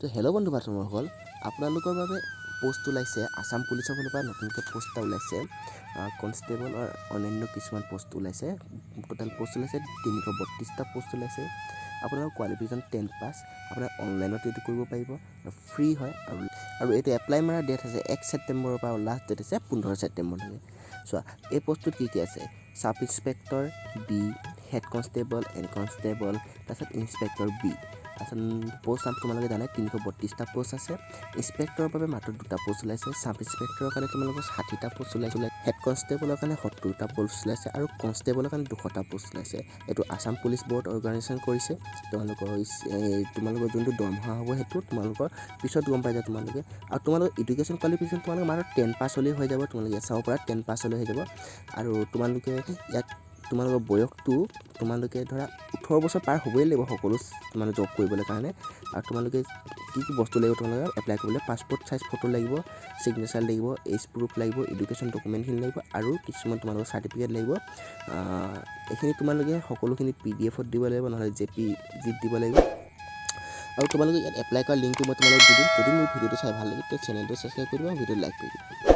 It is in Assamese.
তো হেল্ল' বন্ধু বান্ধৱসকল, আপোনালোকৰ বাবে পোষ্ট ওলাইছে। আসাম পুলিচৰ ফালৰ পৰা নতুনকৈ পোষ্ট এটা ওলাইছে। কনষ্টেবল আৰু অন্যান্য কিছুমান পোষ্ট ওলাইছে। টোটেল পোষ্ট ওলাইছে 332টা পোষ্ট ওলাইছে। আপোনালোকৰ কোৱালিফিকেশ্যন 10 পাছ। আপোনাৰ অনলাইনত এইটো কৰিব পাৰিব আৰু ফ্ৰী হয়। আৰু এইটো এপ্লাই মাৰা ডেট আছে 1 ছেপ্টেম্বৰৰ পৰা, লাষ্ট ডেট আছে 15 ছেপ্টেম্বৰলৈকে। চোৱা, এই পোষ্টটোত কি আছে? Sub inspector B, head constable, and constable, তাৰপিছত ইনস্পেক্টৰ বি। তাৰপিছত পোষ্ট নাম তোমালোকে জানে 332টা পোষ্ট আছে। ইনস্পেক্টৰৰ বাবে মাত্ৰ 2টা পোষ্ট ওলাইছে। চাব ইনস্পেক্টৰৰ কাৰণে তোমালোকৰ 60টা পোষ্ট ওলাইছে। হেড কনষ্টেবলৰ কাৰণে 70টা পোষ্ট ওলাইছে আৰু কনষ্টেবলৰ কাৰণে 200টা পোষ্ট ওলাইছে। এইটো আসাম পুলিচ বৰ্ড অৰ্গেনাইজেশ্যন কৰিছে। তোমালোকৰ যোনটো দৰমহা হ'ব সেইটো তোমালোকৰ পিছত গম পাই যায় তোমালোকে। আৰু তোমালোকৰ এডুকেশ্যন কোৱালিফিকেশ্যন তোমালোকে মাত্ৰ 10 পাছ হ'লেই হৈ যাব। তোমালোকে চাব পৰা 10 পাছ হ'লেই হৈ যাব। আৰু তোমালোকে ইয়াত তোমালোকৰ বয়সটো তোমালোকে ধৰা 18 বছৰ পাৰ হ'বই লাগিব সকলো তোমালোকে জব কৰিবলৈ কাৰণে। আৰু তোমালোকে কি বস্তু লাগিব তোমালোকে এপ্লাই কৰিবলৈ? পাছপৰ্ট চাইজ ফটো লাগিব, ছিগনেচাৰ লাগিব, এজ প্ৰুফ লাগিব, এডুকেশ্যন ডকুমেণ্টখিনি লাগিব আৰু কিছুমান তোমালোকৰ চাৰ্টিফিকেট লাগিব। এইখিনি তোমালোকে সকলোখিনি PDF-ত দিব লাগিব, নহ'লে JPGত দিব লাগিব। আৰু তোমালোকে ইয়াত এপ্লাই কৰা লিংকটো মই তোমালোকক দি দিম। যদি মোৰ ভিডিঅ'টো চাই ভাল লাগে তেতিয়া চেনেলটো ছাবস্ক্ৰাইব কৰি দিবা, ভিডিঅ'টো লাইক কৰি দিবা।